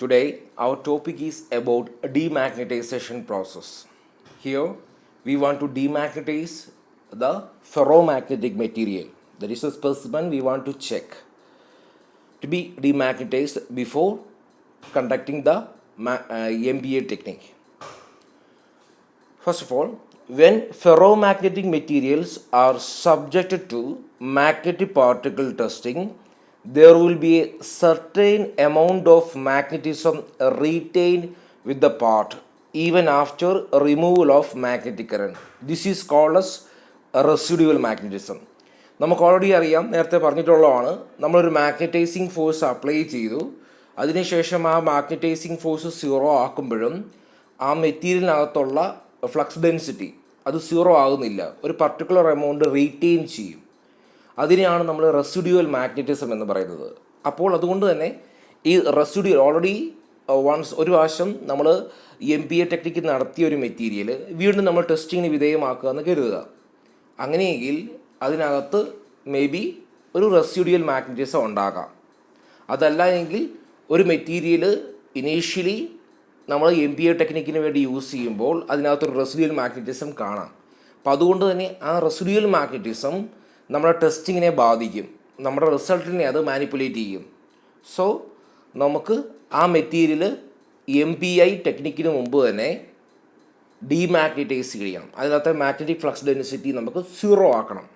Today, our topic is about demagnetization process. Here, we want to demagnetize the ferromagnetic material. That is a specimen we want to check to be demagnetized before conducting the MBA technique. First of all, when ferromagnetic materials are subjected to magnetic particle testing, there will be a certain amount of magnetism retained with the part even after removal of magnetic current. This is called as residual magnetism. നമുക്ക് already അറിയാം, നേരത്തെ പറഞ്ഞിട്ടുള്ളതാണ്, നമ്മളൊരു magnetizing force apply ചെയ്തു, അതിനുശേഷം ആ magnetizing force zero ആക്കുമ്പോഴും ആ മെറ്റീരിയലിനകത്തുള്ള flux density അത് സീറോ ആകുന്നില്ല, ഒരു പർട്ടിക്കുലർ എമൗണ്ട് റീറ്റെയിൻ ചെയ്യും. അതിനെയാണ് നമ്മൾ റെസിഡ്യുവൽ മാഗ്നറ്റിസം എന്ന് പറയുന്നത്. അപ്പോൾ അതുകൊണ്ട് തന്നെ ഈ റെസിഡ്യുവൽ ഓൾറെഡി ഒരു പ്രാവശ്യം നമ്മൾ MBA ടെക്നിക്ക് നടത്തിയ ഒരു മെറ്റീരിയൽ വീണ്ടും നമ്മൾ ടെസ്റ്റിങ്ങിന് വിധേയമാക്കുക എന്ന് കരുതുക. അങ്ങനെയെങ്കിൽ അതിനകത്ത് മേ ബി ഒരു റെസിഡ്യുവൽ മാഗ്നറ്റിസം ഉണ്ടാകാം. അതല്ല എങ്കിൽ ഒരു മെറ്റീരിയൽ ഇനീഷ്യലി നമ്മൾ MBA ടെക്നിക്കിന് വേണ്ടി യൂസ് ചെയ്യുമ്പോൾ അതിനകത്തൊരു റെസിഡ്യുവൽ മാഗ്നറ്റിസം കാണാം. അപ്പോൾ അതുകൊണ്ട് തന്നെ ആ റെസിഡ്യുവൽ മാഗ്നറ്റിസം നമ്മുടെ ടെസ്റ്റിങ്ങിനെ ബാധിക്കും, നമ്മുടെ റിസൾട്ടിനെ അത് മാനിപ്പുലേറ്റ് ചെയ്യും. സോ നമുക്ക് ആ മെറ്റീരിയൽ MBI ടെക്നിക്കിന് മുമ്പ് തന്നെ ഡീമാഗ്നറ്റൈസ് ചെയ്യണം. അതിനകത്തെ മാഗ്നറ്റിക് ഫ്ലക്സ് ഡെൻസിറ്റി നമുക്ക് സീറോ ആക്കണം.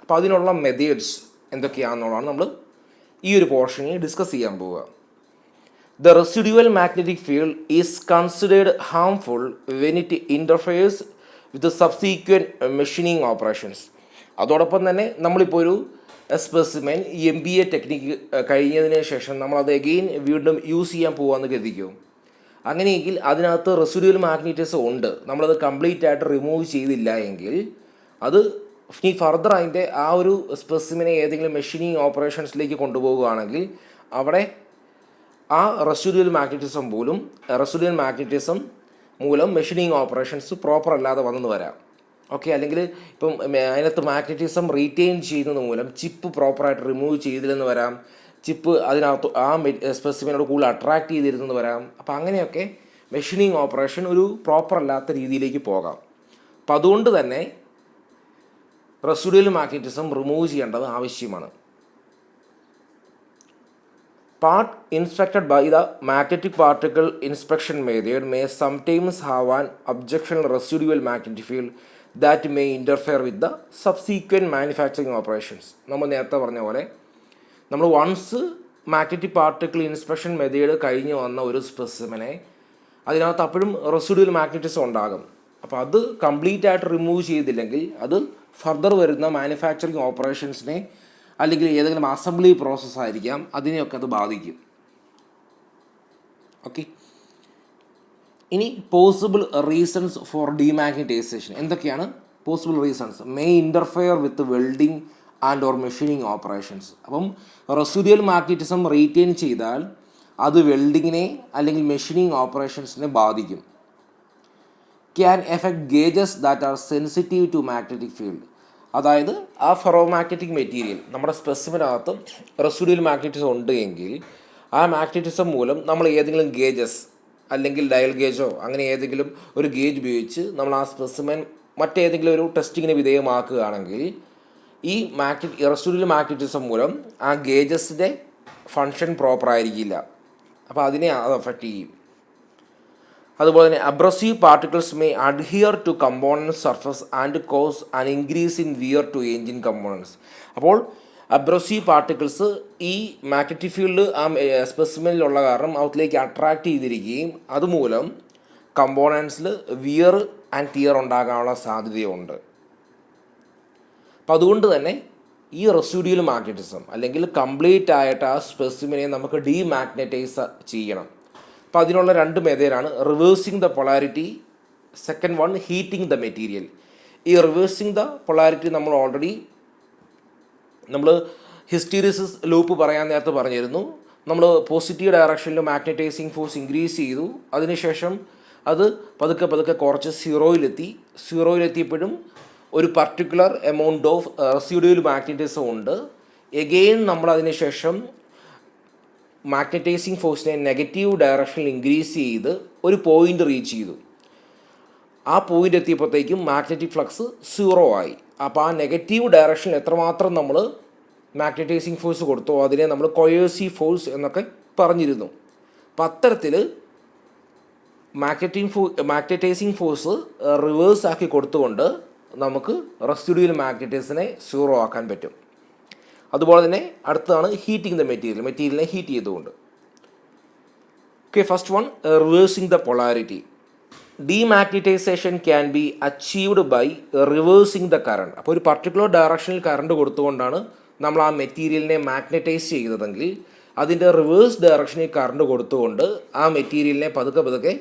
അപ്പോൾ അതിനുള്ള മെത്തേഡ്സ് എന്തൊക്കെയാണെന്നുള്ളതാണ് നമ്മൾ ഈ ഒരു പോർഷനിൽ ഡിസ്കസ് ചെയ്യാൻ പോവുക. The residual magnetic field is considered harmful when it interferes with the subsequent machining operations. അതോടൊപ്പം തന്നെ നമ്മളിപ്പോൾ ഒരു സ്പെസിമെൻ MBA ടെക്നിക്ക് കഴിഞ്ഞതിന് ശേഷം നമ്മളത് എഗെയിൻ വീണ്ടും യൂസ് ചെയ്യാൻ പോകാമെന്ന് കരുതിക്കും. അങ്ങനെയെങ്കിൽ അതിനകത്ത് റെസിഡ്യുവൽ മാഗ്നറ്റിസം ഉണ്ട്, നമ്മളത് കംപ്ലീറ്റ് ആയിട്ട് റിമൂവ് ചെയ്തില്ല എങ്കിൽ അത് ഇനി ഫർദർ അതിൻ്റെ ആ ഒരു സ്പെസിമിനെ ഏതെങ്കിലും മെഷീനിങ് ഓപ്പറേഷൻസിലേക്ക് കൊണ്ടുപോവുകയാണെങ്കിൽ അവിടെ ആ റെസിഡ്യുവൽ മാഗ്നറ്റിസം മൂലം മെഷീനിങ് ഓപ്പറേഷൻസ് പ്രോപ്പർ അല്ലാതെ വന്നെന്ന് വരാം. ഓക്കെ, അല്ലെങ്കിൽ ഇപ്പം അതിനകത്ത് മാഗ്നറ്റിസം റീറ്റെയിൻ ചെയ്യുന്നത് മൂലം ചിപ്പ് പ്രോപ്പറായിട്ട് റിമൂവ് ചെയ്തില്ലെന്ന് വരാം, ചിപ്പ് അതിനകത്ത് ആ സ്പെസിമിനോട് കൂടുതൽ അട്രാക്ട് ചെയ്തിരുന്നെന്ന് വരാം. അപ്പം അങ്ങനെയൊക്കെ മെഷീനിങ് ഓപ്പറേഷൻ ഒരു പ്രോപ്പർ അല്ലാത്ത രീതിയിലേക്ക് പോകാം. അപ്പം അതുകൊണ്ട് തന്നെ റെസിഡ്യുവൽ മാഗ്നറ്റിസം റിമൂവ് ചെയ്യേണ്ടത് ആവശ്യമാണ്. Part inspected by the magnetic particle inspection method may sometimes have an objectionable residual magnetic field that may interfere with the subsequent manufacturing operations. നമ്മൾ നേരത്തെ പറഞ്ഞ പോലെ നമ്മൾ once magnetic particle inspection method കഴിഞ്ഞ് വന്ന ഒരു സ്പെസിമിനെ അതിനകത്ത് അപ്പോഴും റെസിഡ്യുവൽ മാഗ്നറ്റിസം ഉണ്ടാകും. അപ്പോൾ അത് കംപ്ലീറ്റ് ആയിട്ട് റിമൂവ് ചെയ്തില്ലെങ്കിൽ അത് ഫർദർ വരുന്ന മാനുഫാക്ചറിങ് ഓപ്പറേഷൻസിനെ അല്ലെങ്കിൽ ഏതെങ്കിലും അസംബ്ലി പ്രോസസ്സ് ആയിരിക്കാം, അതിനെയൊക്കെ അത് ബാധിക്കും. ഓക്കെ, ഇനി പോസിബിൾ റീസൺസ് ഫോർ ഡീമാഗ്നറ്റൈസേഷൻ എന്തൊക്കെയാണ്? Possible reasons: may interfere with welding and or machining operations. അപ്പം റെസിഡ്യുവൽ മാഗ്നറ്റിസം റീറ്റെയിൻ ചെയ്താൽ അത് വെൽഡിങ്ങിനെ അല്ലെങ്കിൽ മെഷീനിങ് ഓപ്പറേഷൻസിനെ ബാധിക്കും. Can affect gauges that are sensitive to magnetic field. അതായത് ആ ഫെറോമാഗ്നറ്റിക് മെറ്റീരിയൽ നമ്മുടെ സ്പെസിമിനകത്ത് റെസിഡ്യുവൽ മാഗ്നറ്റിസം ഉണ്ട് എങ്കിൽ ആ മാഗ്നറ്റിസം മൂലം നമ്മൾ ഏതെങ്കിലും ഗേജസ് അല്ലെങ്കിൽ ഡയൽ ഗേജോ അങ്ങനെ ഏതെങ്കിലും ഒരു ഗേജ് ഉപയോഗിച്ച് നമ്മൾ ആ സ്പെസിമെൻ മറ്റേതെങ്കിലും ഒരു ടെസ്റ്റിങ്ങിന് വിധേയമാക്കുകയാണെങ്കിൽ ഈ റെസിഡ്യുവൽ മാഗ്നറ്റിസം മൂലം ആ ഗേജസിൻ്റെ ഫങ്ഷൻ പ്രോപ്പർ ആയിരിക്കില്ല. അപ്പോൾ അതിനെ അത് അഫക്റ്റ് ചെയ്യും. അതുപോലെ തന്നെ abrasive particles may adhere to component surface and cause an increase in wear to engine components. അപ്പോൾ അബ്രസീവ് പാർട്ടിക്കിൾസ് ഈ മാഗ്നറ്റിക് ഫീൽഡ് ആ സ്പെസിമെനിലുള്ള കാരണം അതിലേക്ക് അട്രാക്റ്റ് ചെയ്തിരിക്കുകയും അതുമൂലം കമ്പോണൻസിൽ വിയർ ആൻഡ് ടിയർ ഉണ്ടാകാനുള്ള സാധ്യതയുണ്ട്. അപ്പം അതുകൊണ്ട് തന്നെ ഈ റെസിഡ്യുവൽ മാഗ്നറ്റിസം അല്ലെങ്കിൽ കംപ്ലീറ്റ് ആയിട്ട് ആ സ്പെസിമിനെ നമുക്ക് ഡീമാഗ്നറ്റൈസ് ചെയ്യണം. അപ്പോൾ അതിനുള്ള രണ്ട് മെത്തേഡാണ്: reversing the polarity, second one heating the material. ഈ റിവേഴ്സിങ് ദ പൊളാരിറ്റി നമ്മൾ ഓൾറെഡി ഹിസ്റ്റീറിസിസ് ലൂപ്പ് പറയാൻ നേരത്തെ പറഞ്ഞിരുന്നു. നമ്മൾ പോസിറ്റീവ് ഡയറക്ഷനിൽ മാഗ്നറ്റൈസിങ് ഫോഴ്സ് ഇൻക്രീസ് ചെയ്തു, അതിനുശേഷം അത് പതുക്കെ കുറച്ച് സീറോയിലെത്തിയപ്പോഴും ഒരു particular amount of residual magnetism ഉണ്ട്. എഗെയിൻ നമ്മൾ അതിനുശേഷം മാഗ്നറ്റൈസിങ് ഫോഴ്സിനെ നെഗറ്റീവ് ഡയറക്ഷനിൽ ഇൻക്രീസ് ചെയ്ത് ഒരു പോയിന്റ് റീച്ച് ചെയ്തു. ആ പോയിന്റ് എത്തിയപ്പോഴത്തേക്കും മാഗ്നറ്റിക് ഫ്ലക്സ് 0 ആയി. അപ്പോൾ ആ നെഗറ്റീവ് ഡയറക്ഷനിൽ എത്രമാത്രം നമ്മൾ മാഗ്നറ്റൈസിങ് ഫോഴ്സ് കൊടുത്തോ അതിനെ നമ്മൾ കൊയേഴ്സീവ് ഫോഴ്സ് എന്നൊക്കെ പറഞ്ഞിരുന്നു. അപ്പം അത്തരത്തിൽ മാഗ്നറ്റൈസിങ് ഫോഴ്സ് റിവേഴ്സ് ആക്കി കൊടുത്തുകൊണ്ട് നമുക്ക് റെസിഡ്യൂവൽ മാഗ്നറ്റിസത്തിനെ 0 ആക്കാൻ പറ്റും. അതുപോലെ തന്നെ അടുത്തതാണ് ഹീറ്റിംഗ് ദ മെറ്റീരിയലിനെ ഹീറ്റ് ചെയ്തുകൊണ്ട്. Okay, first one, reversing the polarity. Demagnetisation can be achieved by reversing the current. അപ്പോൾ ഒരു പർട്ടിക്കുലർ ഡയറക്ഷനിൽ കറണ്ട് കൊടുത്തുകൊണ്ടാണ് നമ്മൾ ആ മെറ്റീരിയലിനെ മാഗ്നറ്റൈസ് ചെയ്തതെങ്കിൽ അതിൻ്റെ റിവേഴ്സ് ഡയറക്ഷനിൽ കറണ്ട് കൊടുത്തുകൊണ്ട് ആ മെറ്റീരിയലിനെ പതുക്കെ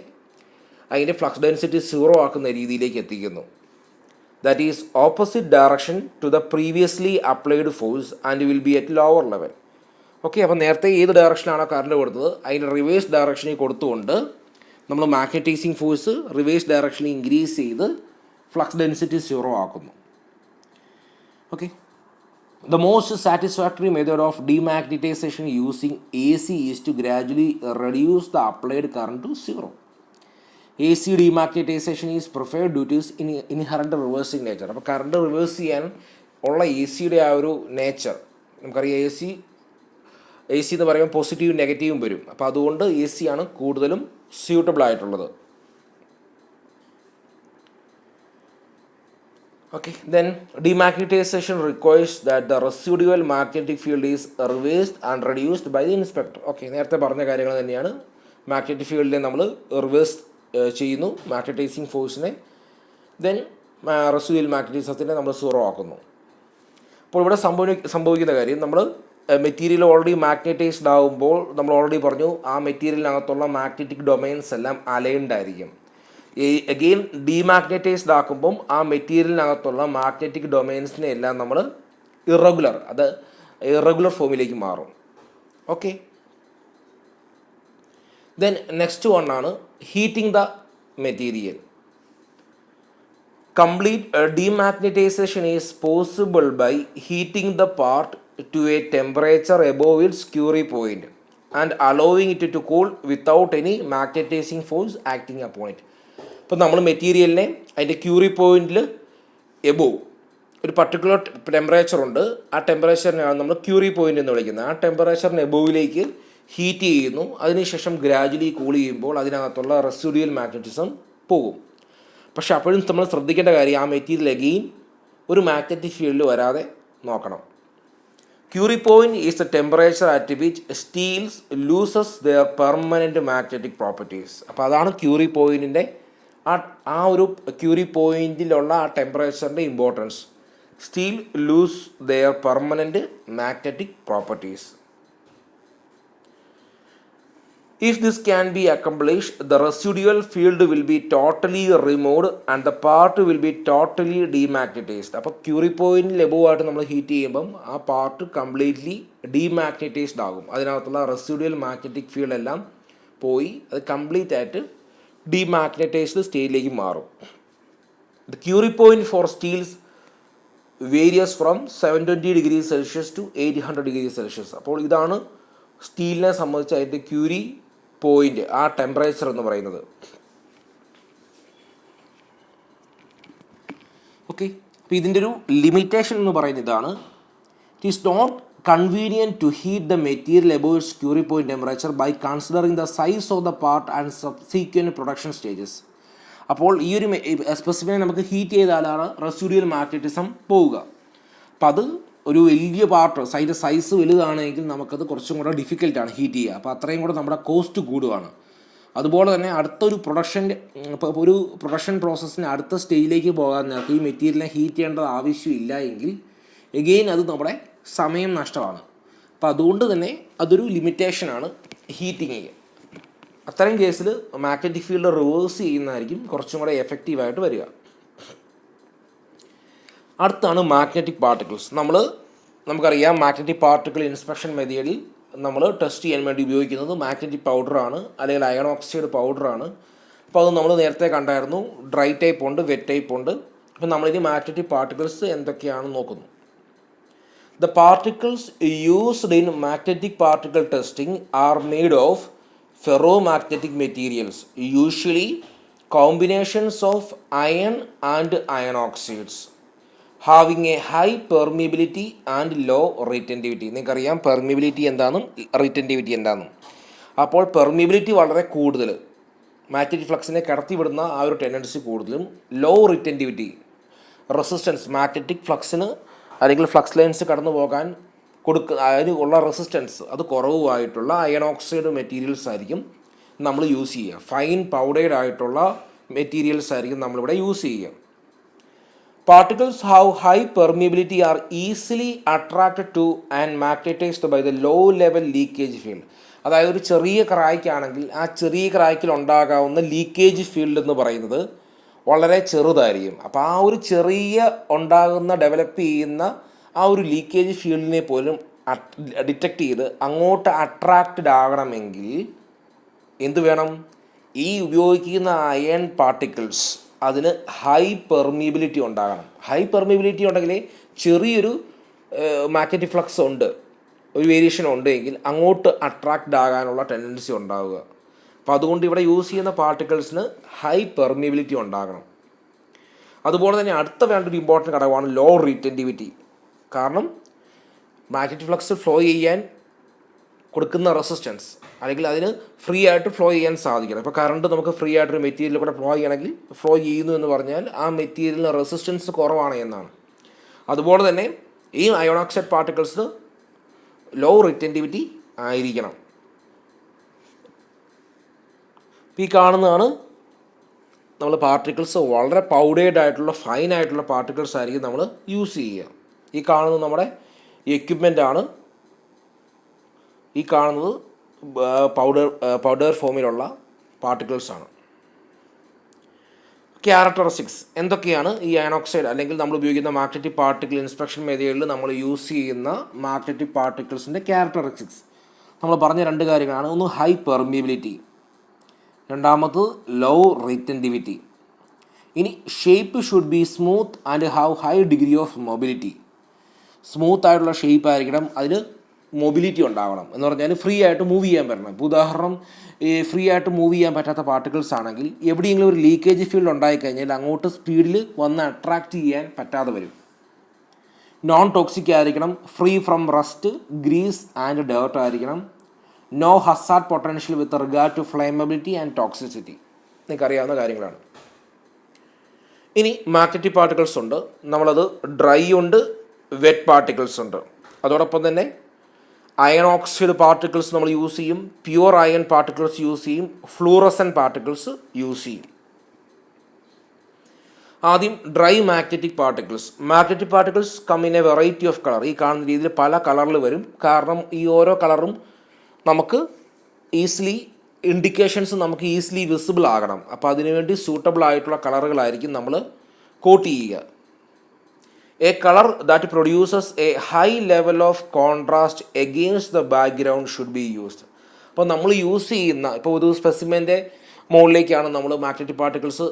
അതിൻ്റെ ഫ്ലക്സ് ഡെൻസിറ്റി 0 ആക്കുന്ന രീതിയിലേക്ക് എത്തിക്കുന്നു. That is opposite direction to the previously applied force and will be at lower level. Okay, അപ്പോൾ നേരത്തെ ഏത് ഡയറക്ഷനാണോ കറണ്ട് കൊടുത്തത് അതിൻ്റെ റിവേഴ്സ് ഡയറക്ഷനിൽ കൊടുത്തുകൊണ്ട് നമ്മൾ മാഗ്നറ്റൈസിങ് ഫോഴ്സ് റിവേഴ്സ് ഡയറക്ഷനിൽ ഇൻക്രീസ് ചെയ്ത് ഫ്ലക്സ് ഡെൻസിറ്റി 0 ആക്കുന്നു. Okay, the most satisfactory method of demagnetization using AC is to gradually reduce the applied current to 0. AC demagnetization is preferred due to its inherent reversing nature. അപ്പോൾ current reverse ചെയ്യാൻ ഉള്ള A സിയുടെ ആ ഒരു nature നമുക്കറിയാം. A C എന്ന് പറയുമ്പോൾ പോസിറ്റീവും നെഗറ്റീവും വരും. അപ്പോൾ അതുകൊണ്ട് എ സി ആണ് കൂടുതലും സ്യൂട്ടബിൾ ആയിട്ടുള്ളത്. Okay, then demagnetization requires that the residual magnetic field is reversed and reduced by the inspector. Okay, നേരത്തെ പറഞ്ഞ കാര്യങ്ങൾ തന്നെയാണ്. മാഗ്നറ്റിക് ഫീൽഡിനെ നമ്മൾ റിവേഴ്സ് ചെയ്യുന്നു മാഗ്നറ്റൈസിങ് ഫോഴ്സിനെ, ദെൻ റെസിഡ്യൂവൽ മാഗ്നറ്റിസത്തിനെ നമ്മൾ 0 ആക്കുന്നു. അപ്പോൾ ഇവിടെ സംഭവിക്കുന്ന കാര്യം, നമ്മൾ മെറ്റീരിയൽ ഓൾറെഡി മാഗ്നറ്റൈസ്ഡ് ആകുമ്പോൾ നമ്മൾ ഓൾറെഡി പറഞ്ഞു ആ മെറ്റീരിയലിനകത്തുള്ള മാഗ്നറ്റിക് ഡൊമൈൻസ് എല്ലാം അലൈൻഡ് ആയിരിക്കും. അഗെയിൻ ഡീമാഗ്നറ്റൈസ്ഡ് ആക്കുമ്പം ആ മെറ്റീരിയലിനകത്തുള്ള മാഗ്നറ്റിക് ഡൊമൈൻസിനെ എല്ലാം നമ്മൾ ഇറഗുലർ ഫോമിലേക്ക് മാറും. ഓക്കെ, ദെൻ നെക്സ്റ്റ് വൺ ആണ് heating the material. Complete demagnetisation is possible by heating the part to a temperature above its Curie point and allowing it to cool without any magnetising force acting upon it. ഇപ്പോൾ നമ്മൾ മെറ്റീരിയലിനെ അതിൻ്റെ curiae പോയിന്റിൽ above ഒരു particular temperature ഉണ്ട്. ആ ടെമ്പറേച്ചറിനാണ് നമ്മൾ curiae point എന്ന് വിളിക്കുന്നത്. ആ ടെമ്പറേച്ചറിന് എബോവിലേക്ക് ഹീറ്റ് ചെയ്യുന്നു. അതിനുശേഷം ഗ്രാജുവലി കൂൾ ചെയ്യുമ്പോൾ അതിനകത്തുള്ള റെസിഡ്യൂവൽ മാഗ്നറ്റിസം പോകും. പക്ഷെ അപ്പോഴും നമ്മൾ ശ്രദ്ധിക്കേണ്ട കാര്യം, ആ മെറ്റീരിയൽ അഗെയിൻ ഒരു മാഗ്നറ്റിക് ഫീൽഡിൽ വരാതെ നോക്കണം. Curie point is the temperature at which steels loses their permanent magnetic properties. അപ്പോൾ അതാണ് ക്യൂറി പോയിൻറ്റിൻ്റെ ആ ഒരു ക്യൂറി പോയിൻറ്റിലുള്ള ആ ടെമ്പറേച്ചറിൻ്റെ importance. Steel lose their permanent magnetic properties. If this can be accomplished, the residual field will be totally removed and the part will be totally demagnetized. അപ്പോൾ curiae പോയിൻറ്റിൽ above ആയിട്ട് നമ്മൾ ഹീറ്റ് ചെയ്യുമ്പം ആ പാർട്ട് കംപ്ലീറ്റ്ലി ഡീമാഗ്നറ്റൈസ്ഡ് ആകും. അതിനകത്തുള്ള residual magnetic field എല്ലാം പോയി അത് കംപ്ലീറ്റ് ആയിട്ട് ഡീമാഗ്നറ്റൈസ്ഡ് സ്റ്റേറ്റിലേക്ക് മാറും. The Curie point for steels varies from 720 degrees Celsius to 800 degrees Celsius. അപ്പോൾ ഇതാണ് സ്റ്റീലിനെ സംബന്ധിച്ച് അതിൻ്റെ ക്യൂരി പോയിൻ്റ്, ആ ടെമ്പറേച്ചർ എന്ന് പറയുന്നത്. ഓക്കെ, അപ്പോൾ ഇതിൻ്റെ ഒരു ലിമിറ്റേഷൻ എന്ന് പറയുന്നത് ഇതാണ്. It is not convenient to heat the material above its Curie point temperature by considering the size of the part and subsequent production stages. അപ്പോൾ ഈ ഒരു സ്പെസിഫിനെ നമുക്ക് ഹീറ്റ് ചെയ്താലാണ് റെസിഡ്യൂവൽ മാഗ്നറ്റിസം പോവുക. അപ്പം അത് ഒരു വലിയ പാർട്ട് അതിൻ്റെ സൈസ് വലുതാണെങ്കിൽ നമുക്കത് കുറച്ചും കൂടെ ഡിഫിക്കൽട്ടാണ് ഹീറ്റ് ചെയ്യുക. അപ്പോൾ അത്രയും കൂടെ നമ്മുടെ കോസ്റ്റ് കൂടുകയാണ്. അതുപോലെ തന്നെ അടുത്തൊരു ഒരു പ്രൊഡക്ഷൻ പ്രോസസ്സിന് അടുത്ത സ്റ്റേജിലേക്ക് പോകാൻ നേരത്തെ ഈ മെറ്റീരിയലിനെ ഹീറ്റ് ചെയ്യേണ്ടത് ആവശ്യമില്ല എങ്കിൽ എഗെയിൻ അത് നമ്മുടെ സമയം നഷ്ടമാണ്. അപ്പോൾ അതുകൊണ്ട് തന്നെ അതൊരു ലിമിറ്റേഷനാണ് ഹീറ്റിങ് ചെയ്യുക. അത്തരം കേസിൽ മാഗ്നറ്റിക് ഫീൽഡ് റിവേഴ്സ് ചെയ്യുന്നതായിരിക്കും കുറച്ചും കൂടെ എഫക്റ്റീവായിട്ട് വരിക. അടുത്താണ് മാഗ്നറ്റിക് പാർട്ടിക്കിൾസ്. നമുക്കറിയാം മാഗ്നറ്റിക് പാർട്ടിക്കിൾ ഇൻസ്പെക്ഷൻ മെത്തേഡിൽ നമ്മൾ ടെസ്റ്റ് ചെയ്യാൻ വേണ്ടി ഉപയോഗിക്കുന്നത് മാഗ്നറ്റിക് പൗഡറാണ്, അല്ലെങ്കിൽ അയൺ ഓക്സൈഡ് പൗഡറാണ്. അപ്പോൾ അത് നമ്മൾ നേരത്തെ കണ്ടായിരുന്നു. ഡ്രൈ ടൈപ്പ് ഉണ്ട്, വെറ്റ് ടൈപ്പ് ഉണ്ട്. അപ്പോൾ നമ്മളിനി മാഗ്നറ്റിക് പാർട്ടിക്കിൾസ് എന്തൊക്കെയാണെന്ന് നോക്കുന്നു. The particles used in magnetic particle testing are made of ferromagnetic materials, usually combinations of iron and iron oxides, having a high permeability and low retentivity. നിങ്ങൾക്കറിയാം permeability എന്താണെന്നും retentivity എന്താണെന്നും. അപ്പോൾ permeability വളരെ കൂടുതൽ, magnetic ഫ്ലക്സിനെ കടത്തിവിടുന്ന ആ ഒരു ടെൻഡൻസി കൂടുതലും, law retentivity, resistance magnetic ഫ്ലക്സിന് അല്ലെങ്കിൽ ഫ്ലക്സ് ലൈൻസ് കടന്നു പോകാൻ അതിന് ഉള്ള റെസിസ്റ്റൻസ് അത് കുറവുമായിട്ടുള്ള അയൺ ഓക്സൈഡ് മെറ്റീരിയൽസ് ആയിരിക്കും നമ്മൾ യൂസ് ചെയ്യുക. ഫൈൻ പൗഡേഡ് ആയിട്ടുള്ള മെറ്റീരിയൽസ് ആയിരിക്കും നമ്മളിവിടെ യൂസ് ചെയ്യുക. Particles have high permeability are easily attracted to and magnetized by the low level leakage field. അതായത് ഒരു ചെറിയ ക്രായ്ക്കാണെങ്കിൽ ആ ചെറിയ ക്രായ്ക്കിൽ ഉണ്ടാകാവുന്ന ലീക്കേജ് ഫീൽഡ് എന്ന് പറയുന്നത് വളരെ ചെറുതായിരിക്കും. അപ്പോൾ ആ ഒരു ചെറിയ ഉണ്ടാകുന്ന ഡെവലപ്പ് ചെയ്യുന്ന ആ ഒരു ലീക്കേജ് ഫീൽഡിനെ പോലും ഡിറ്റക്റ്റ് ചെയ്ത് അങ്ങോട്ട് അട്രാക്റ്റഡ് ആകണമെങ്കിൽ എന്ത് വേണം? ഈ ഉപയോഗിക്കുന്ന അയൺ പാർട്ടിക്കിൾസ് അതിന് ഹൈ പെർമിബിലിറ്റി ഉണ്ടാകണം. ഹൈ പെർമിബിലിറ്റി ഉണ്ടെങ്കിൽ ചെറിയൊരു മാഗ്നറ്റിക് ഫ്ലക്സ് ഉണ്ട്, ഒരു വേരിയേഷൻ ഉണ്ടെങ്കിൽ അങ്ങോട്ട് അട്രാക്റ്റ് ആകാനുള്ള ടെൻഡൻസി ഉണ്ടാവുക. അപ്പോൾ അതുകൊണ്ട് ഇവിടെ യൂസ് ചെയ്യുന്ന പാർട്ടിക്കിൾസിന് ഹൈ പെർമിബിലിറ്റി ഉണ്ടാകണം. അതുപോലെ തന്നെ അടുത്ത വേണ്ടൊരു ഇമ്പോർട്ടൻറ്റ് ഘടകമാണ് ലോ റിറ്റൻറ്റിവിറ്റി. കാരണം മാഗ്നറ്റിക് ഫ്ലക്സ് ഫ്ലോ ചെയ്യാൻ കൊടുക്കുന്ന റെസിസ്റ്റൻസ് അല്ലെങ്കിൽ അതിന് ഫ്രീ ആയിട്ട് ഫ്ലോ ചെയ്യാൻ സാധിക്കണം. ഇപ്പോൾ കറണ്ട് നമുക്ക് ഫ്രീ ആയിട്ടൊരു മെറ്റീരിയൽ കൂടെ ഫ്ലോ ചെയ്യണമെങ്കിൽ ഫ്ലോ ചെയ്യുന്നു എന്ന് പറഞ്ഞാൽ ആ മെറ്റീരിയലിന് റെസിസ്റ്റൻസ് കുറവാണ് എന്നാണ്. അതുപോലെ തന്നെ ഈ അയോൺ ഓക്സൈഡ് പാർട്ടിക്കിൾസിന് ലോ റിറ്റൻറ്റിവിറ്റി ആയിരിക്കണം. ഈ കാണുന്നതാണ് നമ്മൾ പാർട്ടിക്കിൾസ് വളരെ പൗഡേഡ് ആയിട്ടുള്ള ഫൈൻ ആയിട്ടുള്ള പാർട്ടിക്കിൾസ് ആയിരിക്കും നമ്മൾ യൂസ് ചെയ്യുക. ഈ കാണുന്നത് നമ്മുടെ എക്യുപ്മെൻ്റ് ആണ്. ഈ കാണുന്നത് പൗഡർ ഫോമിലുള്ള പാർട്ടിക്കിൾസ് ആണ്. ക്യാരക്ടറിസ്റ്റിക്സ് എന്തൊക്കെയാണ് ഈ അയൺ ഓക്സൈഡ് അല്ലെങ്കിൽ നമ്മൾ ഉപയോഗിക്കുന്ന മാഗ്നറ്റിക് പാർട്ടിക്കിൾ ഇൻസ്പെക്ഷൻ മെത്തേഡിൽ നമ്മൾ യൂസ് ചെയ്യുന്ന മാഗ്നറ്റിക് പാർട്ടിക്കിൾസിൻ്റെ ക്യാരക്ടറിസ്റ്റിക്സ് നമ്മൾ പറഞ്ഞ രണ്ട് കാര്യങ്ങളാണ്. ഒന്ന് ഹൈ പെർമിബിലിറ്റി, രണ്ടാമത് ലോ റിറ്റൻറ്റിവിറ്റി. ഇനി shape should be smooth and have high degree of mobility. Smooth ആയിട്ടുള്ള ഷേപ്പ് ആയിരിക്കണം, അതിന് മൊബിലിറ്റി ഉണ്ടാവണം. എന്ന് പറഞ്ഞാൽ ഫ്രീ ആയിട്ട് മൂവ് ചെയ്യാൻ പറ്റണം. ഇപ്പോൾ ഉദാഹരണം, ഈ ഫ്രീ ആയിട്ട് മൂവ് ചെയ്യാൻ പറ്റാത്ത പാർട്ടിക്കിൾസ് ആണെങ്കിൽ എവിടെയെങ്കിലും ഒരു ലീക്കേജ് ഫീൽഡ് ഉണ്ടായിക്കഴിഞ്ഞാൽ അങ്ങോട്ട് സ്പീഡിൽ വന്ന് അട്രാക്റ്റ് ചെയ്യാൻ പറ്റാതെ വരും. നോൺ ടോക്സിക് ആയിരിക്കണം, free from rust, grease and dirt ആയിരിക്കണം. No hazard potential with regard to flammability and toxicity. നിങ്ങൾക്കറിയാവുന്ന കാര്യങ്ങളാണ്. ഇനി മാഗ്നറ്റിക് പാർട്ടിക്കിൾസ് ഉണ്ട്, നമ്മളത് ഡ്രൈ ഉണ്ട്, വെറ്റ് പാർട്ടിക്കിൾസ് ഉണ്ട്. അതോടൊപ്പം തന്നെ അയൺ ഓക്സൈഡ് പാർട്ടിക്കിൾസ് നമ്മൾ യൂസ് ചെയ്യും, പ്യുവർ അയൺ പാർട്ടിക്കിൾസ് യൂസ് ചെയ്യും, ഫ്ലൂറസൻ പാർട്ടിക്കിൾസ് യൂസ് ചെയ്യും. ആദ്യം dry magnetic particles. Magnetic particles come in a variety of colour. ഈ കാണുന്ന രീതിയിൽ പല കളറിൽ വരും. കാരണം ഈ ഓരോ കളറും നമുക്ക് ഈസിലി ഇൻഡിക്കേഷൻസ് നമുക്ക് ഈസിലി വിസിബിൾ ആകണം. അപ്പോൾ അതിനുവേണ്ടി സൂട്ടബിൾ ആയിട്ടുള്ള കളറുകളായിരിക്കും നമ്മൾ കോട്ട് ചെയ്യുക. A color that produces a high level of contrast against the background should be used. അപ്പോൾ നമ്മൾ യൂസ് ചെയ്യുന്ന, ഇപ്പോൾ ഒരു സ്പെസിമെൻ്റെ മുകളിലേക്കാണ് നമ്മൾ മാഗ്നറ്റിക് പാർട്ടിക്കിൾസ്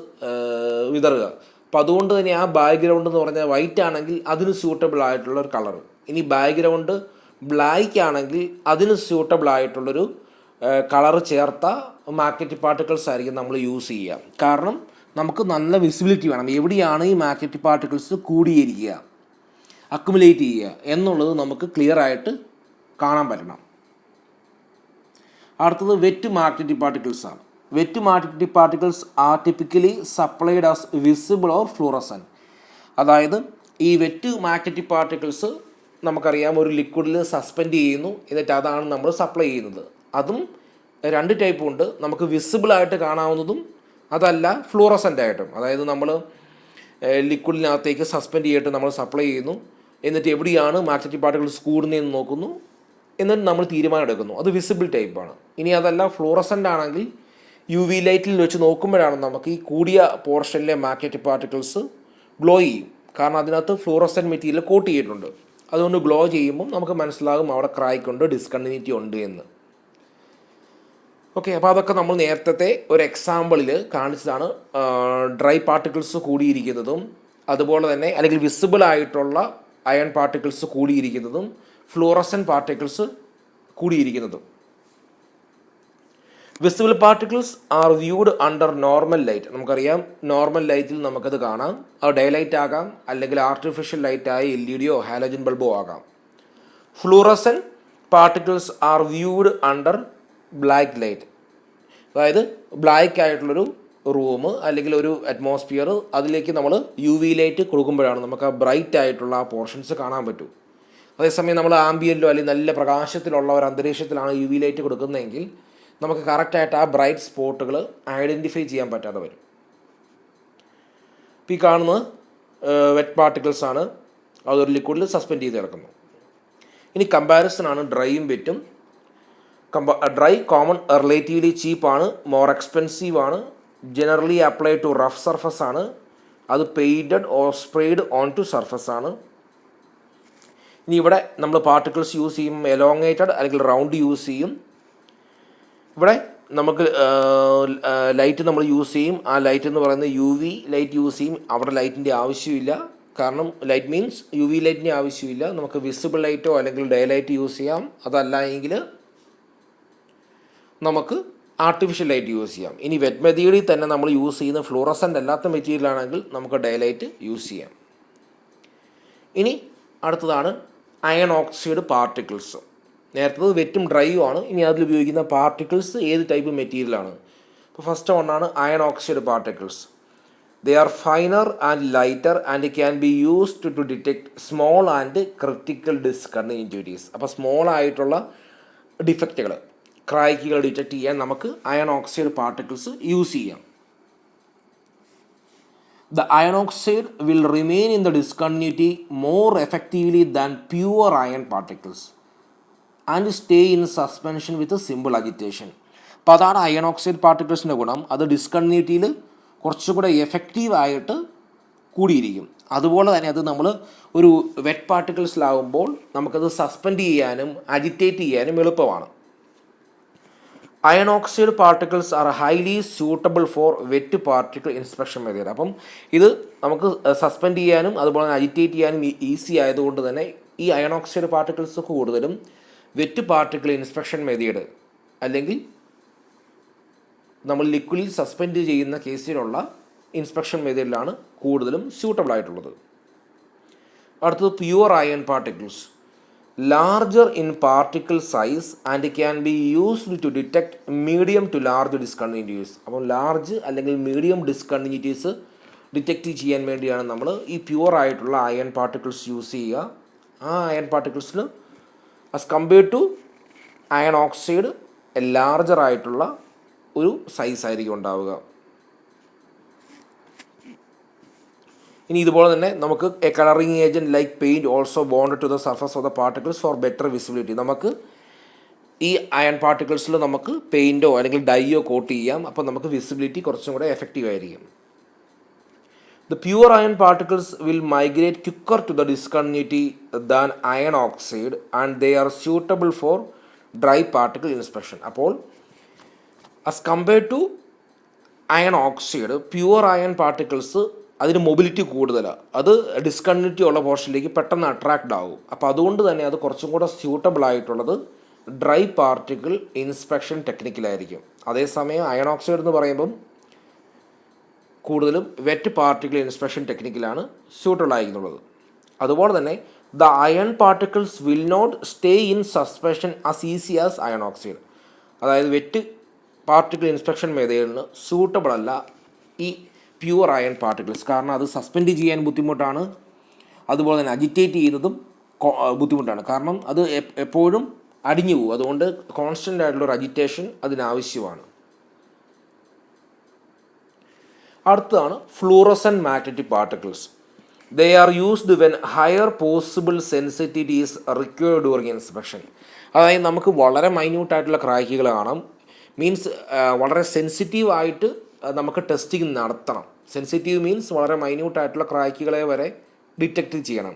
വിതറുക. അപ്പോൾ അതുകൊണ്ട് തന്നെ ആ ബാക്ക്ഗ്രൗണ്ട് എന്ന് പറഞ്ഞാൽ വൈറ്റ് ആണെങ്കിൽ അതിന് സ്യൂട്ടബിൾ ആയിട്ടുള്ള ഒരു കളർ. ഇനി ബാക്ക്ഗ്രൗണ്ട് ബ്ലാക്ക് ആണെങ്കിൽ അതിന് സ്യൂട്ടബിൾ ആയിട്ടുള്ളൊരു കളർ ചേർത്ത മാഗ്നറ്റിക് പാർട്ടിക്കിൾസ് ആയിരിക്കും നമ്മൾ യൂസ് ചെയ്യുക. കാരണം നമുക്ക് നല്ല വിസിബിലിറ്റി വേണം, എവിടെയാണ് ഈ മാഗ്നറ്റിക് പാർട്ടിക്കിൾസ് കൂടിയിരിക്കുക, അക്യുമുലേറ്റ് ചെയ്യുക എന്നുള്ളത് നമുക്ക് ക്ലിയർ ആയിട്ട് കാണാൻ പറ്റണം. അടുത്തത് വെറ്റ് മാഗ്നറ്റിക് പാർട്ടിക്കിൾസ് ആണ്. Wet magnetic particles are typically supplied as visible or fluorescent. അതായത് ഈ വെറ്റ് മാഗ്നറ്റിക് പാർട്ടിക്കിൾസ് നമുക്കറിയാം ഒരു ലിക്വിഡിൽ സസ്പെൻഡ് ചെയ്യുന്നു, എന്നിട്ട് അതാണ് നമ്മൾ സപ്ലൈ ചെയ്യുന്നത്. അതും രണ്ട് ടൈപ്പും ഉണ്ട്, നമുക്ക് വിസിബിളായിട്ട് കാണാവുന്നതും അതല്ല ഫ്ലൂറസൻ്റ് ആയിട്ടും. അതായത് നമ്മൾ ലിക്വിഡിനകത്തേക്ക് സസ്പെൻഡ് ചെയ്തിട്ട് നമ്മൾ സപ്ലൈ ചെയ്യുന്നു, എന്നിട്ട് എവിടെയാണ് മാഗ്നറ്റിക് പാർട്ടിക്കിൾസ് കൂടുന്നതെന്ന് നോക്കുന്നു, എന്നിട്ട് നമ്മൾ തീരുമാനം എടുക്കുന്നു. അത് വിസിബിൾ ടൈപ്പാണ്. ഇനി അതല്ല ഫ്ലൂറസൻ്റ് ആണെങ്കിൽ UV ലൈറ്റിൽ വെച്ച് നോക്കുമ്പോഴാണ് നമുക്ക് ഈ കൂടിയ പോർഷനിലെ മാഗ്നറ്റിക് പാർട്ടിക്കിൾസ് ഗ്ലോ ചെയ്യും. കാരണം അതിനകത്ത് ഫ്ലൂറസൻ്റ് മെറ്റീരിയൽ കോട്ട് ചെയ്തിട്ടുണ്ട്. അതുകൊണ്ട് ഗ്ലോ ചെയ്യുമ്പം നമുക്ക് മനസ്സിലാകും അവിടെ ക്രായ്ക്കുണ്ട്, ഡിസ്കണ്ടിന്യൂറ്റി ഉണ്ട് എന്ന്. ഓക്കെ, അപ്പോൾ അതൊക്കെ നമ്മൾ നേരത്തെ ഒരു എക്സാമ്പിളിൽ കാണിച്ചതാണ്. ഡ്രൈ പാർട്ടിക്കിൾസ് കൂടിയിരിക്കുന്നതും അതുപോലെ തന്നെ അല്ലെങ്കിൽ വിസിബിൾ ആയിട്ടുള്ള അയൺ പാർട്ടിക്കിൾസ് കൂടിയിരിക്കുന്നതും ഫ്ലൂറസൻ പാർട്ടിക്കിൾസ് കൂടിയിരിക്കുന്നതും. Visible particles are viewed under normal light. നമുക്കറിയാം നോർമൽ ലൈറ്റിൽ നമുക്കത് കാണാം. അത് ഡേ ലൈറ്റ് ആകാം, അല്ലെങ്കിൽ ആർട്ടിഫിഷ്യൽ ലൈറ്റായി LED ഹാലജൻ ബൾബോ ആകാം. Fluorescent particles are viewed under black light. അതായത് ബ്ലാക്ക് ആയിട്ടുള്ളൊരു റൂം അല്ലെങ്കിൽ ഒരു അറ്റ്മോസ്ഫിയർ, അതിലേക്ക് നമ്മൾ UV ലൈറ്റ് കൊടുക്കുമ്പോഴാണ് നമുക്ക് ആ ബ്രൈറ്റ് ആയിട്ടുള്ള ആ പോർഷൻസ് കാണാൻ പറ്റൂ. അതേസമയം നമ്മൾ ആംബിയൻറ്റോ അല്ലെങ്കിൽ നല്ല പ്രകാശത്തിലുള്ള ഒരു അന്തരീക്ഷത്തിലാണ് UV ലൈറ്റ് കൊടുക്കുന്നതെങ്കിൽ നമുക്ക് കറക്റ്റായിട്ട് ആ ബ്രൈറ്റ് സ്പോട്ടുകൾ ഐഡൻറ്റിഫൈ ചെയ്യാൻ പറ്റാതെ വരും. ഇപ്പോൾ ഈ കാണുന്നത് വെറ്റ് പാർട്ടിക്കിൾസ് ആണ്. അതൊരു ലിക്വിഡിൽ സസ്പെൻഡ് ചെയ്ത് കിടക്കുന്നു. ഇനി കമ്പാരിസൺ ആണ് ഡ്രൈയും വെറ്റും. ഡ്രൈ കോമൺ റിലേറ്റീവ്ലി ചീപ്പാണ്, മോർ എക്സ്പെൻസീവ് ആണ്, generally apply to rough surface ആണ്, അത് painted or spread on to surface ആണ്. ഇനി ഇവിടെ നമ്മൾ പാർട്ടിക്കിൾസ് യൂസ് ചെയ്യും എലോങ്ങേറ്റഡ് അല്ലെങ്കിൽ റൗണ്ട് യൂസ് ചെയ്യും. ഇവിടെ നമുക്ക് ലൈറ്റ് നമ്മൾ യൂസ് ചെയ്യും. ആ ലൈറ്റ് എന്ന് പറയുന്നത് UV ലൈറ്റ് യൂസ് ചെയ്യും. അവിടെ ലൈറ്റിൻ്റെ ആവശ്യമില്ല. കാരണം ലൈറ്റ് മീൻസ് UV ലൈറ്റിൻ്റെ ആവശ്യമില്ല. നമുക്ക് വിസിബിൾ ലൈറ്റോ അല്ലെങ്കിൽ ഡേ ലൈറ്റ് യൂസ് ചെയ്യാം. അതല്ല എങ്കിൽ നമുക്ക് ആർട്ടിഫിഷ്യൽ ലൈറ്റ് യൂസ് ചെയ്യാം. ഇനി വെറ്റ് മെറ്റീരിയലിൽ തന്നെ നമ്മൾ യൂസ് ചെയ്യുന്ന ഫ്ലൂറസൻ്റ് അല്ലാത്ത മെറ്റീരിയൽ ആണെങ്കിൽ നമുക്ക് ഡേ ലൈറ്റ് യൂസ് ചെയ്യാം. ഇനി അടുത്തതാണ് അയൺ ഓക്സൈഡ് പാർട്ടിക്കിൾസ്. നേരത്തത് വെറ്റും ഡ്രൈയും ആണ്. ഇനി അതിൽ ഉപയോഗിക്കുന്ന പാർട്ടിക്കിൾസ് ഏത് ടൈപ്പ് മെറ്റീരിയലാണ്? ഇപ്പോൾ ഫസ്റ്റ് വണ്ണാണ് iron oxide particles. They are finer and lighter and can be used to detect small and critical discontinuities. അപ്പോൾ സ്മോൾ ആയിട്ടുള്ള ഡിഫക്റ്റുകൾ, ക്രാക്കുകൾ ഡിറ്റക്ട് ചെയ്യാൻ നമുക്ക് അയൺ ഓക്സൈഡ് പാർട്ടിക്കിൾസ് യൂസ് ചെയ്യാം. The iron oxide will remain in the discontinuity more effectively than pure iron particles and stay in suspension with a simple agitation. അപ്പോൾ അതാണ് iron oxide പാർട്ടിക്കിൾസിൻ്റെ ഗുണം. അത് ഡിസ്കണ്ടിന്യൂറ്റിയിൽ കുറച്ചുകൂടെ എഫക്റ്റീവായിട്ട് കൂടിയിരിക്കും. അതുപോലെ തന്നെ അത് നമ്മൾ ഒരു വെറ്റ് പാർട്ടിക്കിൾസിലാകുമ്പോൾ നമുക്കത് സസ്പെൻഡ് ചെയ്യാനും അജിറ്റേറ്റ് ചെയ്യാനും എളുപ്പമാണ്. Iron oxide particles are highly suitable for wet particle inspection method. അപ്പം ഇത് നമുക്ക് സസ്പെൻഡ് ചെയ്യാനും അതുപോലെ തന്നെ അജിറ്റേറ്റ് ചെയ്യാനും ഈസി ആയതുകൊണ്ട് തന്നെ ഈ അയൺ ഓക്സൈഡ് പാർട്ടിക്കിൾസ് കൂടുതലും വെറ്റ് പാർട്ടിക്കിൾ ഇൻസ്പെക്ഷൻ മെത്തേഡ് അല്ലെങ്കിൽ നമ്മൾ ലിക്വിഡിൽ സസ്പെൻഡ് ചെയ്യുന്ന കേസിലുള്ള ഇൻസ്പെക്ഷൻ മെത്തേഡിലാണ് കൂടുതലും സ്യൂട്ടബിൾ ആയിട്ടുള്ളത്. അടുത്തത് pure iron particles. Larger in particle size and can be used to detect medium to large discontinuities. അപ്പോൾ ലാർജ് അല്ലെങ്കിൽ മീഡിയം ഡിസ്കണ്ടിന്യൂറ്റീസ് ഡിറ്റക്റ്റ് ചെയ്യാൻ വേണ്ടിയാണ് നമ്മൾ ഈ പ്യുവർ ആയിട്ടുള്ള അയൺ പാർട്ടിക്കിൾസ് യൂസ് ചെയ്യുക. ആ അയൺ പാർട്ടിക്കിൾസിന് as compared to iron oxide larger ആയിട്ടുള്ള ഒരു സൈസ് ആയിരിക്കും ഉണ്ടാവുക. ഇനി ഇതുപോലെ തന്നെ നമുക്ക് a colouring agent like paint also bonded to the surface of the particles for better visibility. നമുക്ക് ഈ അയൺ പാർട്ടിക്കിൾസിൽ നമുക്ക് പെയിൻറ്റോ അല്ലെങ്കിൽ ഡൈയോ കോട്ട് ചെയ്യാം. അപ്പോൾ നമുക്ക് വിസിബിലിറ്റി കുറച്ചും കൂടെ എഫക്റ്റീവ് ആയിരിക്കും. The pure iron particles will migrate quicker to the discontinuity than iron oxide and they are suitable for dry particle inspection. അപ്പോൾ as compared to iron oxide pure iron particles അതിന് mobility കൂടുതലാണ്. അത് discontinuity ഉള്ള പോർഷനിലേക്ക് പെട്ടെന്ന് attract ആകും. അപ്പോൾ അതുകൊണ്ട് തന്നെ അത് കുറച്ചും കൂടെ സ്യൂട്ടബിൾ ആയിട്ടുള്ളത് ഡ്രൈ പാർട്ടിക്കിൾ ഇൻസ്പെക്ഷൻ ടെക്നിക്കിലായിരിക്കും. അതേസമയം അയൺ ഓക്സൈഡ് എന്ന് പറയുമ്പം കൂടുതലും വെറ്റ് പാർട്ടിക്കിൾ ഇൻസ്പെക്ഷൻ ടെക്നിക്കിലാണ് സ്യൂട്ടബിൾ ആയിരിക്കുന്നത്. അതുപോലെ തന്നെ the iron particles will not stay in suspension as easy as iron oxide. അതായത് വെറ്റ് പാർട്ടിക്കിൾ ഇൻസ്പെക്ഷൻ മെത്തേഡിന് സ്യൂട്ടബിൾ അല്ല ഈ പ്യുവർ അയൺ പാർട്ടിക്കിൾസ്. കാരണം അത് സസ്പെൻഡ് ചെയ്യാൻ ബുദ്ധിമുട്ടാണ്, അതുപോലെ തന്നെ അജിറ്റേറ്റ് ചെയ്യുന്നതും ബുദ്ധിമുട്ടാണ്. കാരണം അത് എപ്പോഴും അടിഞ്ഞു പോകും. അതുകൊണ്ട് കോൺസ്റ്റൻ്റ് ആയിട്ടുള്ളൊരു അജിറ്റേഷൻ അതിനാവശ്യമാണ്. അടുത്തതാണ് fluorescent magnetic particles. They are used when higher possible sensitivity is required during inspection. അതായത് നമുക്ക് വളരെ മൈന്യൂട്ടായിട്ടുള്ള ക്രാക്കുകൾ കാണാം. മീൻസ് വളരെ സെൻസിറ്റീവായിട്ട് നമുക്ക് ടെസ്റ്റിംഗ് നടത്തണം. സെൻസിറ്റീവ് മീൻസ് വളരെ മൈന്യൂട്ടായിട്ടുള്ള ക്രാക്കുകളെ വരെ ഡിറ്റക്റ്റ് ചെയ്യണം.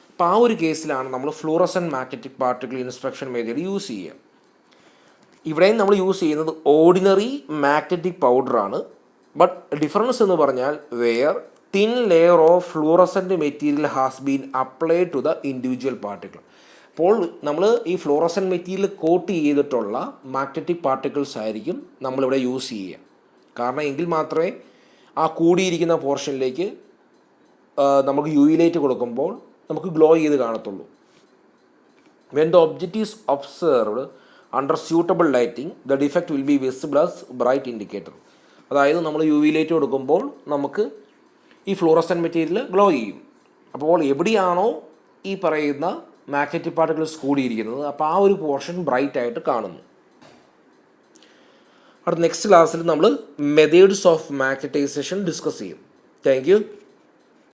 അപ്പോൾ ആ ഒരു കേസിലാണ് നമ്മൾ fluorescent magnetic particle inspection method use ചെയ്യുക. ഇവിടെയും നമ്മൾ യൂസ് ചെയ്യുന്നത് ഓർഡിനറി മാഗ്നറ്റിക് പൗഡറാണ്. ബട്ട് ഡിഫറൻസ് എന്ന് പറഞ്ഞാൽ where thin layer of fluorescent material has been applied to the individual particle. അപ്പോൾ നമ്മൾ ഈ ഫ്ലൂറസെൻ്റ് മെറ്റീരിയൽ കോട്ട് ചെയ്തിട്ടുള്ള മാഗ്നറ്റിക് പാർട്ടിക്കിൾസ് ആയിരിക്കും നമ്മളിവിടെ യൂസ് ചെയ്യുക. കാരണം എങ്കിൽ മാത്രമേ ആ കൂടിയിരിക്കുന്ന പോർഷനിലേക്ക് നമുക്ക് യു വി ലൈറ്റ് കൊടുക്കുമ്പോൾ നമുക്ക് ഗ്ലോ ചെയ്ത് കാണത്തുള്ളൂ. When the object is observed under suitable lighting the defect will be visible as bright indicator. അതായത് നമ്മൾ യു വി ലൈറ്റ് കൊടുക്കുമ്പോൾ നമുക്ക് ഈ ഫ്ലൂറസെൻ്റ് മെറ്റീരിയൽ ഗ്ലോ ചെയ്യും. അപ്പോൾ എവിടെയാണോ ഈ പറയുന്ന മാഗ്നറ്റിക് പാർട്ടിക്കിൾസ് കൂടിയിരിക്കുന്നത് അപ്പോൾ ആ ഒരു പോർഷൻ ബ്രൈറ്റ് ആയിട്ട് കാണുന്നു. അടുത്ത നെക്സ്റ്റ് ക്ലാസ്സിൽ നമ്മൾ മെത്തേഡ്സ് ഓഫ് മാഗ്നറ്റൈസേഷൻ ഡിസ്കസ് ചെയ്യും. Thank you.